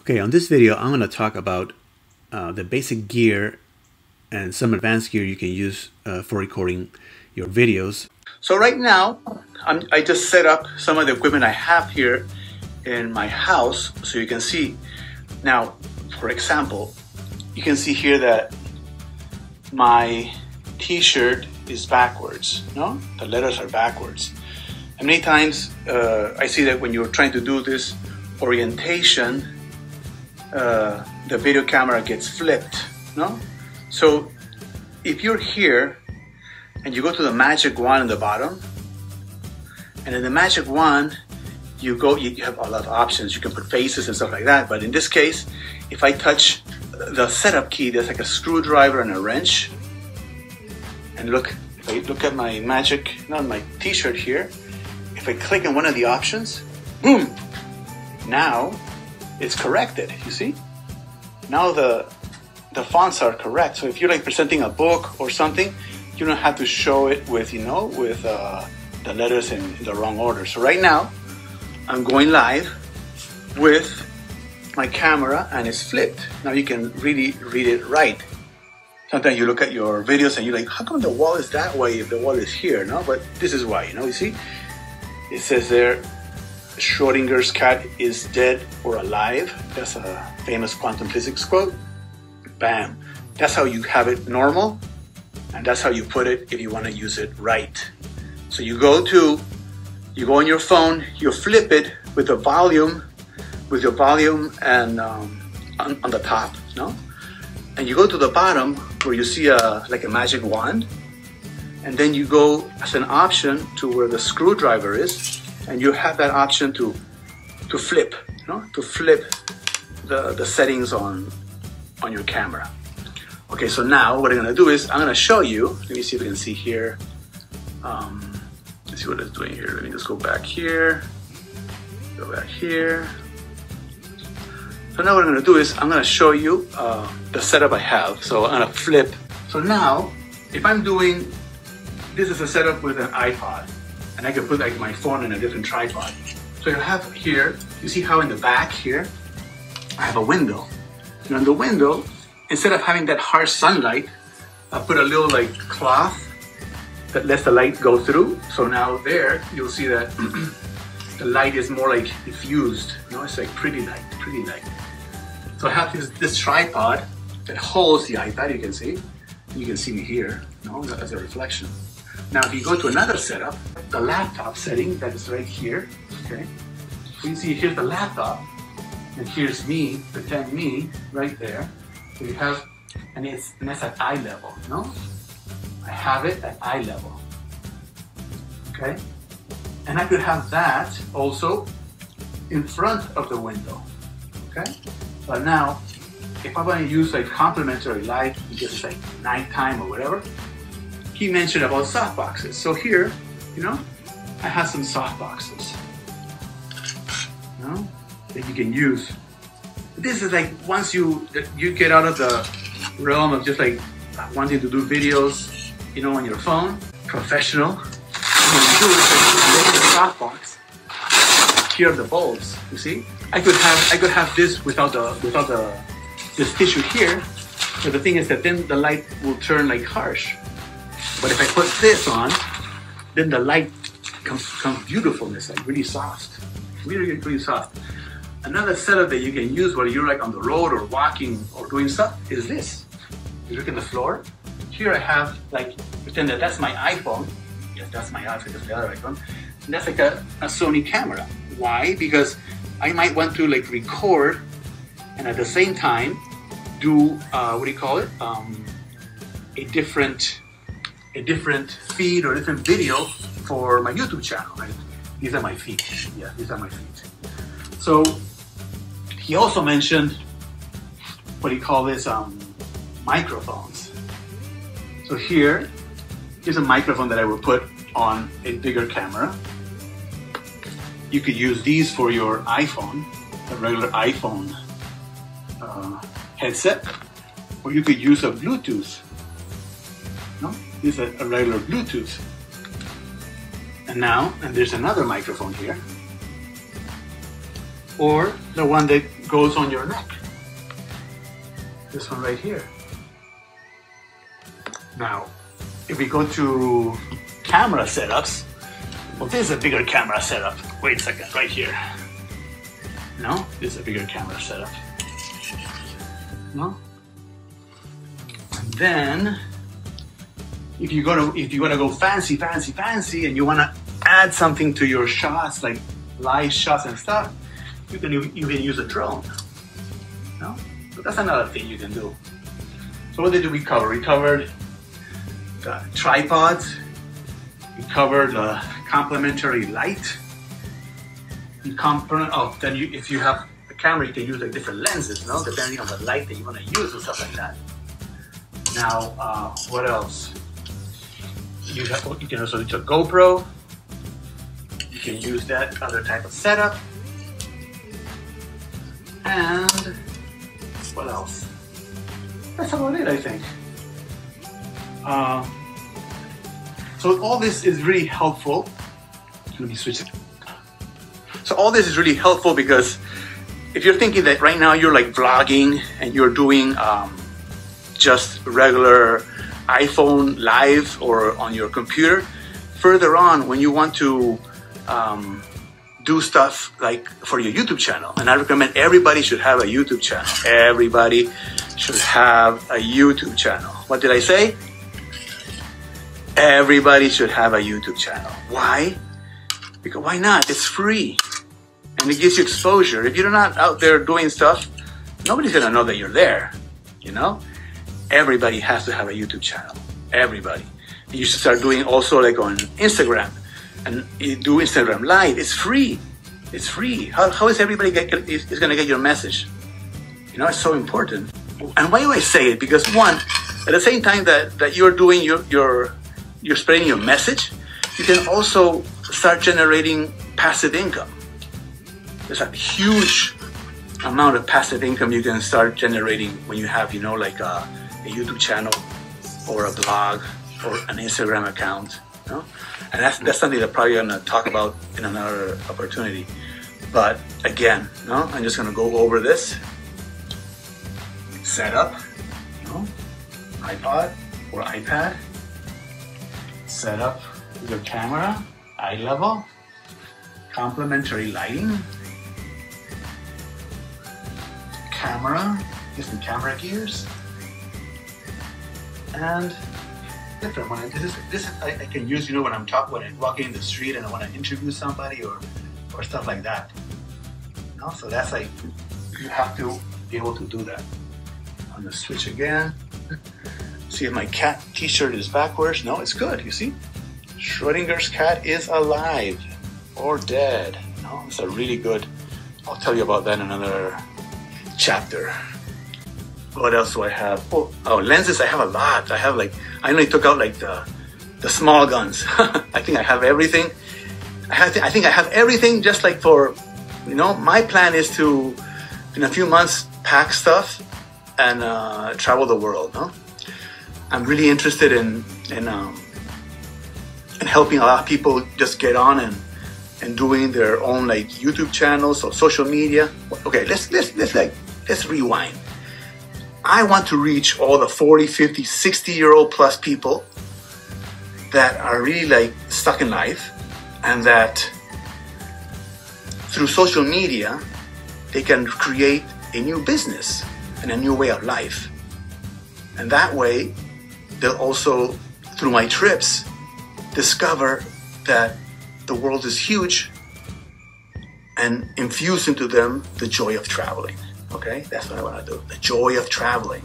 Okay, on this video, I'm going to talk about the basic gear and some advanced gear you can use for recording your videos. So right now, I just set up some of the equipment I have here in my house so you can see. Now, for example, you can see here that my t-shirt is backwards, no? The letters are backwards. And many times I see that when you're trying to do this orientation, the video camera gets flipped, no? So if you're here and you go to the magic wand in the bottom, and in the magic wand you have a lot of options. You can put faces and stuff like that, but in this case, if I touch the setup key, there's like a screwdriver and a wrench. And look, if I look at my my t-shirt here, if I click on one of the options, boom, now it's corrected, you see? Now the fonts are correct. So if you're like presenting a book or something, you don't have to show it with, with the letters in the wrong order. So right now, I'm going live with my camera and it's flipped. Now you can really read it right. Sometimes you look at your videos and you're like, how come the wall is that way if the wall is here? No, but this is why, you see? It says there, Schrodinger's cat is dead or alive. That's a famous quantum physics quote. Bam. That's how you have it normal, and that's how you put it if you want to use it right. So you go on your phone, you flip it with the volume, and on the top, no? And you go to the bottom where you see like a magic wand, and then you go as an option to where the screwdriver is, and you have that option to flip, to flip the settings on your camera. Okay, so now what I'm gonna do is I'm gonna show you. Let me see if we can see here. Let's see what it's doing here. Let me just go back here. Go back here. So now what I'm gonna do is I'm gonna show you the setup I have. So I'm gonna flip. So now, if I'm doing, this is a setup with an iPod, and I can put like my phone in a different tripod. So you have here, you see how in the back here, I have a window. And on the window, instead of having that harsh sunlight, I put a little like cloth that lets the light go through. So now there, you'll see that the light is more like diffused. It's like pretty light, pretty light. So I have this tripod that holds the iPad, you can see. You can see me here, as a reflection. Now if you go to another setup, the laptop setting that is right here, okay? So you see here's the laptop, and here's me, pretend me, right there. So you have, and that's at eye level, no? I have it at eye level, okay? And I could have that also in front of the window, okay? But now, if I want to use like complementary light, because it's like nighttime or whatever, he mentioned about softboxes. So here, I have some softboxes, that you can use. This is like once you get out of the realm of just like wanting to do videos, on your phone, professional. What you do is like you the softbox. Here are the bulbs. You see, I could have this without this tissue here. But the thing is that then the light will turn like harsh. But if I put this on, then the light comes beautiful. It's like really soft, really soft. Another setup that you can use while you're like on the road or walking or doing stuff is this. You look at the floor. Here I have like, pretend that that's my iPhone. Yes, that's my iPhone, that's the other iPhone. And that's like a Sony camera. Why? Because I might want to like record and at the same time do, what do you call it? A different feed or different video for my YouTube channel, right? These are my feet. Yeah, these are my feet. So he also mentioned, what do you call this? Microphones. So here's a microphone that I will put on a bigger camera. You could use these for your iPhone, a regular iPhone headset, or you could use a Bluetooth. This is a regular Bluetooth. And there's another microphone here. or the one that goes on your neck. This one right here. Now, if we go to camera setups, well, this is a bigger camera setup. Wait a second, right here. No, this is a bigger camera setup. No. And then, if you want to go fancy, and you want to add something to your shots, like live shots and stuff, you can even use a drone. No, so that's another thing you can do. So what did we cover? We covered the tripods. We covered the complementary light. Then if you have a camera, you can use like different lenses, no? Depending on the light that you want to use and stuff like that. Now, what else? You can also use a GoPro. You can use that other type of setup. And what else? That's about it, I think. So all this is really helpful. Let me switch it. So all this is really helpful because if you're thinking that right now you're like vlogging and you're doing just regular iPhone live or on your computer, further on when you want to do stuff like for your YouTube channel, and I recommend everybody should have a YouTube channel. Everybody should have a YouTube channel. What did I say? Everybody should have a YouTube channel. Why? Because why not? It's free. And it gives you exposure. If you're not out there doing stuff, nobody's gonna know that you're there, you know? Everybody has to have a YouTube channel. Everybody. You should start doing also like on Instagram. And you do Instagram Live. It's free. It's free. How is everybody is gonna get your message? You know, it's so important. And why do I say it? Because one, at the same time that you're doing you're spreading your message, you can also start generating passive income. There's a huge amount of passive income you can start generating when you have, you know, like a YouTube channel or a blog or an Instagram account, you know? And that's something that probably I'm gonna talk about in another opportunity. But again, no, I'm just gonna go over this. Setup, you know, iPod or iPad. Set up your camera, eye level, complementary lighting, camera, different camera gears, and different one. This I can use, you know, when I'm walking in the street and I want to interview somebody or stuff like that. You know, so that's like you have to be able to do that. I'm gonna switch again. See if my cat t-shirt is backwards. No, it's good, you see? Schrodinger's cat is alive or dead. No, it's a really good, I'll tell you about that in another chapter. What else do I have? Oh, lenses, I have a lot. I only took out like the small guns. I think I have everything. I think I have everything just like for, you know, my plan is to, in a few months, pack stuff and travel the world, no? I'm really interested in helping a lot of people just get on and doing their own like YouTube channels or social media. Okay, let's rewind. I want to reach all the 40, 50, 60-year-old plus people that are really like stuck in life and that through social media, they can create a new business and a new way of life. And that way, they'll also, through my trips, discover that the world is huge and infuse into them the joy of traveling. Okay, that's what I want to do. The joy of traveling.